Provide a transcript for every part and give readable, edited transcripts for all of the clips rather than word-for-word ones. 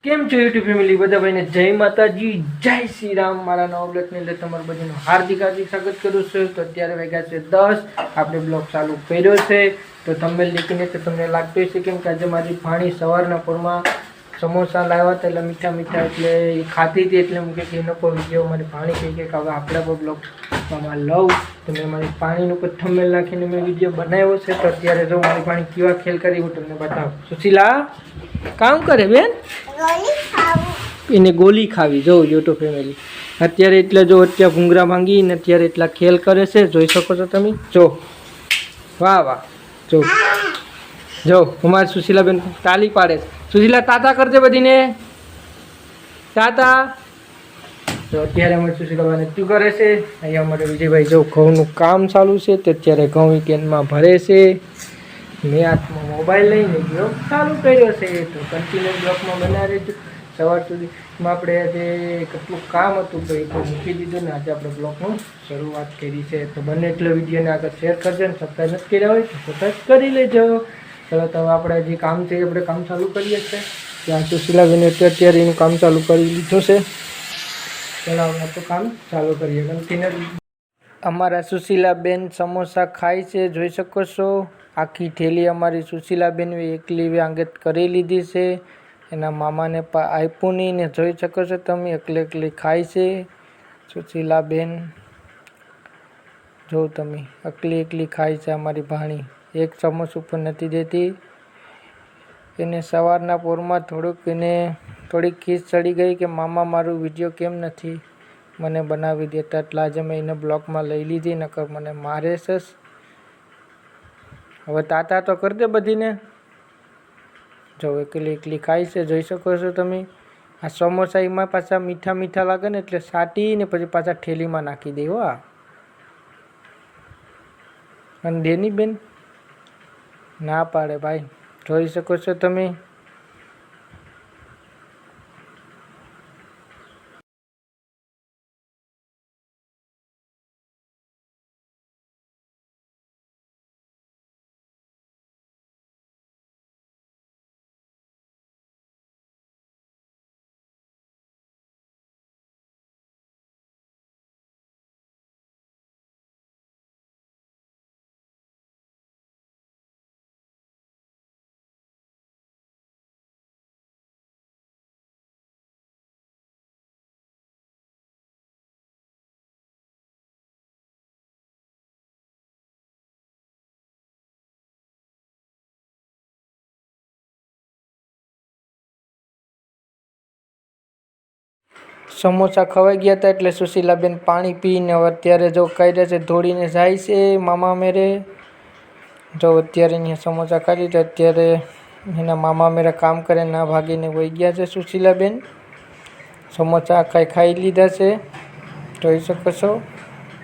કેમ છો YouTube family બધા ભાઈને જય માતાજી જય શ્રી રામ। મારા નવા બ્લોગની અંદર તમારું બધાનું હાર્દિક સ્વાગત કરું છું। તો અત્યારે વાગ્યા છે 10, આપણે બ્લોગ ચાલુ કર્યો છે। તો તમે લીધીને તો તમને લાગતું હશે કેમ કે આજે મારી ભાણી સવારના પોરમાં સમોસા લાવ્યા હતા, એટલે મીઠા મીઠા, એટલે એ ખાતી હતી, એટલે હું કે એનો કોઈ વિડીયો મારી ભાણી કહી કે હવે આપણે પણ બ્લોગમાં લઉં, તો મેં મારી પાણીનું ઉપર થંબનેલ નાખીને મેં વિડીયો બનાવ્યો છે। તો અત્યારે જો મારી પાણી કેવા ખેલ કરી હું તમને બતાવું। સુશીલા કામ કરે બેન, એને ગોલી ખાવી। જો યુટ્યુબ ફેમિલી અત્યારે એટલે જો અત્યારે ભૂંગરા ભાંગીને અત્યારે એટલા ખેલ કરે છે, જોઈ શકો છો તમે। જો વાહ વાહ, જો અમારી સુશીલાબેન તાલી પાડે છે। સુશીલા તાતા કરજે બધીને, તાતા। તો અત્યારે અમારી સુશીલાબેન શું કરે છે? અહીંયા અમારે વિજયભાઈ જો ઘઉંનું કામ ચાલુ છે, તો અત્યારે ઘઉં વીકેન્ડમાં ભરે છે। મેં હાથમાં મોબાઈલ લઈને બ્લોગ ચાલુ કર્યો છે, તો કન્ટિન્યુ બ્લોગમાં બના રહેજો। સવાર સુધીમાં આપણે આજે કેટલું કામ હતું તો એ તો મૂકી દીધું ને આજે આપણે બ્લોગનું શરૂઆત કરી છે। તો બંને એટલો વિડીયોને આગળ શેર કરજો ને સબસ્ક્રાઈબ નથી કર્યા હોય તો સબસ્ક્રાઈબ કરી લેજો। ચલો તો આપણે જે કામ છે આપણે કામ ચાલુ કરીએ છીએ। ત્યાં સુશીલાબેને અત્યારે એનું કામ ચાલુ કરી લીધું છે। ચલો આપણે તો કામ ચાલુ કરીએ કન્ટિન્યુ। અમારા સુશીલાબેન સમોસા ખાય છે, જોઈ શકો છો। આખી થેલી અમારી સુશીલાબેન એકલી આંગત કરી લીધી છે, એના મામાને પણ આપ્યું નહીં ને જોઈ શકો છો તમે એકલી ખાય છે સુશીલાબેન। જો તમે એકલી ખાય છે અમારી ભાણી, એક સમોસ ઉપર નથી દેતી। એને સવારના પોરમાં થોડીક ખીસ ચડી ગઈ કે મામા મારું વિડીયો કેમ નથી મને બનાવી દેતા, એટલે આજે મેં એને બ્લોગમાં લઈ લીધી, નકર મને મારે છે। હવે તાતા તો કરી દે બધીને। જો એકલી ખાય છે, જોઈ શકો છો તમે। આ સમોસા એમાં પાછા મીઠા મીઠા લાગે ને એટલે સાટીને પછી પાછા થેલીમાં નાખી દે હો। અને દેની બેન ના પાડે ભાઈ, જોઈ શકો છો તમે। સમોસા ખવાઈ ગયા હતા એટલે સુશીલાબેન પાણી પીને હવે અત્યારે જો કાઢ્યા છે, દોડીને જાય છે મામા મેરે। જો અત્યારે અહીંયા સમોસા ખાધી તો અત્યારે એના મામા મેરે કામ કરે ના ભાગીને વહી ગયા છે સુશીલાબેન। સમોસા ખાઈ લીધા છે, જોઈ શકો છો।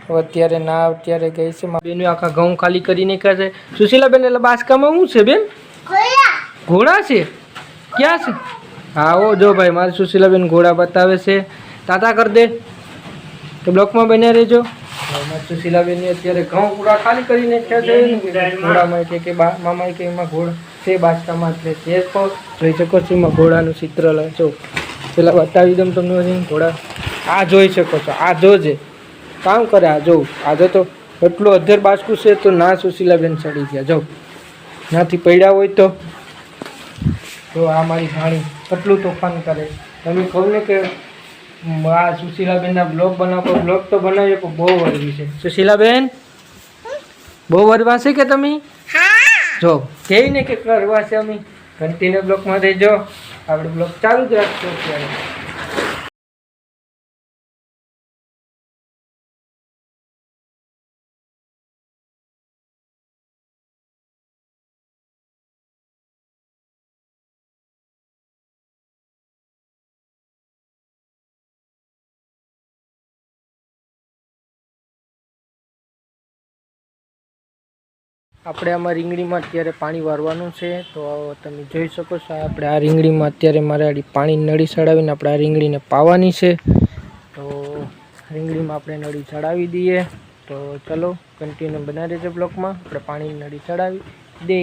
હવે અત્યારે ના અત્યારે ગઈ છે બેન આખા ઘઉં ખાલી કરી નાખ્યા છે સુશીલાબેન। એટલે બાસકામાં શું છે બેન? ઘોડા છે? ક્યાં છે? હા ઓ જો ભાઈ મારી સુશીલાબેન ઘોડા બતાવે છે। તાતા કરી દે તો બ્લોકમાં બન્યા રહેજો। મારી સુશીલાબેન અત્યારે ઘઉં પૂરા ખાલી કરી નાખ્યા છે। ઘોડામાં કે મામા કે એમાં ઘોડા છે બાસકામાં, એટલે તે જોઈ શકો છો। એમાં ઘોડાનું ચિત્ર જો પેલા બતાવી દઉં તમને ઘોડા। આ જોઈ શકો છો, આ જોજે કામ કરે। આ જોઉં આજે તો એટલું અધર બાસકું છે તો ના સુશીલાબેન ચડી ગયા। જો ત્યાંથી પડ્યા હોય તો આ મારી ભાણી કેટલું તોફાન કરે। તમે કહું ને કે આ સુશીલાબેનના બ્લોગ બનાવો, બ્લોગ તો બનાવીએ પણ બહુ વરવી છે સુશીલાબેન। બહુ વરવા છે કે તમે? જો કહે ને કે કરવા છે અમે કન્ટિન્યુ બ્લોગમાં રહેજો, આપણે બ્લોગ ચાલુ જ રાખશું અત્યારે। આપણે આમાં રીંગણીમાં અત્યારે પાણી વારવાનું છે, તો તમે જોઈ શકો છો। આપણે આ રીંગણીમાં અત્યારે મારે પાણી નળી ચડાવીને આપણે આ રીંગણીને પાવાની છે, તો રીંગણીમાં આપણે નળી ચડાવી દઈએ। તો ચલો કન્ટિન્યુ બનાવી દેજો બ્લોકમાં, આપણે પાણીની નળી ચડાવી દે।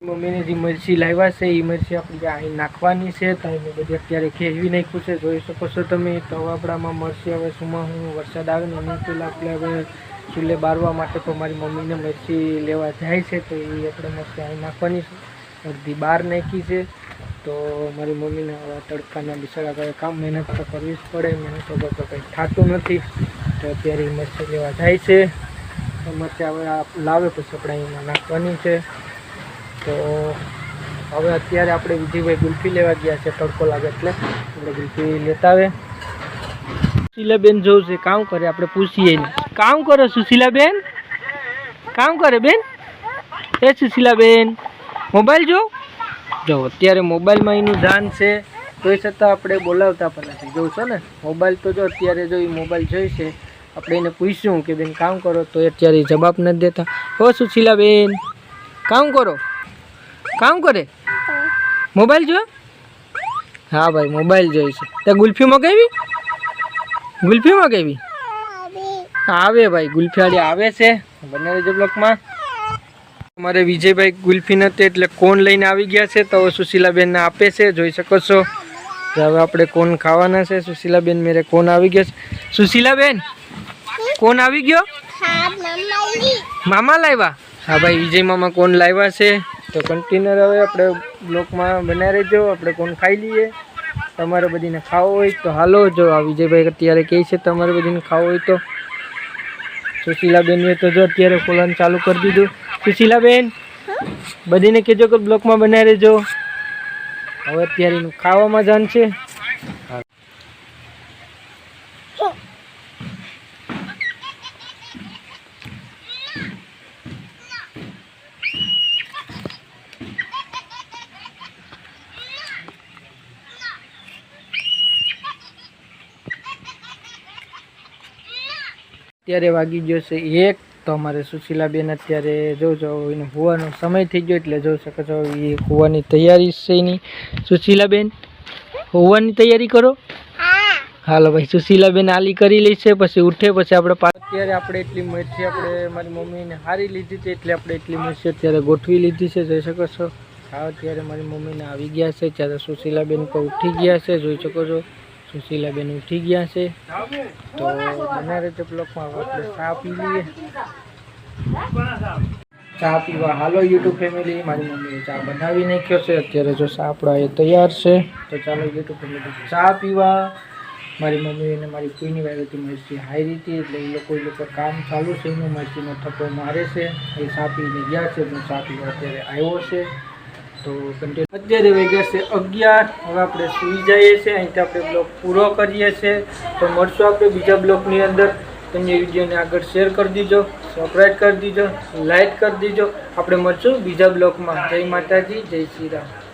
મમ્મીને જે મરચી લાવ્યા છે એ મરચી આપણે અહીં નાખવાની છે તો એને બધી અત્યારે ખેવી નાખ્યું છે, જોઈ શકો છો તમે. તો આપણામાં મરચી હવે સુમાં હું વરસાદ આવે ને એની પહેલાં આપણે હવે ચૂલે બારવા માટે તો મારી મમ્મીને મરચી લેવા જાય છે, તો એ આપણે મરચી અહીં નાખવાની છે. અડધી બહાર નાખી છે, તો મારી મમ્મીને હવે તડકાના બિચારા કામ મહેનત તો કરવી જ પડે, મહેનત વગર તો કંઈ થતું નથી. તો અત્યારે એ મરચી લેવા જાય છે. મરચી હવે લાવે પછી આપણે અહીંયા નાખવાની છે. તો હવે અત્યારે આપણે વિજયભાઈ ગુલ્ફી લેવા ગયા છે, તડકો લાગે એટલે આપણે ગુલ્ફી લેતા આવે. સુશીલાબેન જોઉં છે કામ કરે, આપણે પૂછીએ કામ કરો સુશીલાબેન, કામ કરે બેન? એ સુશીલાબેન મોબાઈલ જો અત્યારે મોબાઈલમાં એનું ધ્યાન છે, તો એ છતાં આપણે બોલાવતા પણ નથી. જોઉં છો ને મોબાઈલ તો જો અત્યારે જો એ મોબાઈલ જોઈશે, આપણે એને પૂછ્યું કે બેન કામ કરો તો અત્યારે જવાબ નથી દેતા. હો સુશીલાબેન કામ કરો, કામ કરે, મોબાઈલ જો? હા ભાઈ મોબાઈલ જોઈશે. ત્યાં ગુલ્ફી મગાવી, ગુલ્ફી મગાવી આવે ભાઈ, ગુલ્ફીવાળી આવે છે. બંને જે બ્લોકમાં અમારે વિજયભાઈ ગુલ્ફી નથી એટલે કોન લઈને આવી ગયા છે, તો સુશીલાબેનને આપે છે, જોઈ શકો છો. હવે આપણે કોન ખાવાના છે. સુશીલાબેન મેરે કોન આવી ગયા છે. સુશીલાબેન કોન આવી ગયો? મામા લાવ્યા? હા ભાઈ વિજય મામા કોન લાવ્યા છે. તો કન્ટેનર હવે આપણે બ્લોકમાં બનાવી રહેજો, આપણે કોણ ખાઈ લઈએ. તમારે બધીને ખાવો હોય તો હાલો. જો આ વિજયભાઈ અત્યારે કહે છે તમારે બધીને ખાવો હોય તો. સુશીલાબેન તો જો અત્યારે ખોલવાનું ચાલુ કરી દીધું. સુશીલાબેન બધીને કહેજો કે બ્લોકમાં બનાવી રહેજો. હવે અત્યારે એનું ખાવામાં જાન છે. અત્યારે વાગી ગયો છે 1. તો અમારે સુશીલાબેન અત્યારે જોજો એને હોવાનો સમય થઈ ગયો એટલે જોઈ શકો છો એ હોવાની તૈયારી છે એની. સુશીલાબેન હોવાની તૈયારી કરો. હાલો ભાઈ સુશીલાબેન આલી કરી લે છે, પછી ઉઠે પછી આપણે અત્યારે આપણે એટલી મરચી આપણે મારી મમ્મીને હારી લીધી હતી એટલે આપણે એટલી મરચી અત્યારે ગોઠવી લીધી છે, જોઈ શકો છો. હા અત્યારે મારી મમ્મીને આવી ગયા છે, ત્યારે સુશીલાબેન તો ઉઠી ગયા છે, જોઈ શકો છો. સુશીલાબેન ઉઠી ગયા છે. તો બનારે જે બ્લોકમાં આપણે ચા પી લઈએ. ચા પીવા હાલો યુટ્યુબ ફેમિલી. મારી મમ્મીએ ચા બનાવી નાખ્યો છે, અત્યારે જો ચા આપણા એ તૈયાર છે. તો ચાલો યુટ્યુબ ફેમિલી ચા પીવા. મારી મમ્મી અને મારી કોઈની વાયરથી મરચી હારી હતી એટલે એ લોકો કામ ચાલુ છે, એનું મરચીનો થપ્પો મારે છે. એ ચા પીને ગયા છે, હું ચા પીવા અત્યારે આવ્યો છે. તો અત્યારે વાગ્યા છે 11. હવે આપણે સૂઈ જઈએ છીએ. અહીંથી આપણે બ્લોગ પૂરો કરીએ છીએ. તો મળશું આપણે બીજા બ્લોગની અંદર. તમે વિડીયોને આગળ શેર કરી દીજો, સબસ્ક્રાઈબ કરી દીજો, લાઈક કરી દીજો. આપણે મળશું બીજા બ્લોગમાં. જય માતાજી, જય શ્રી રામ.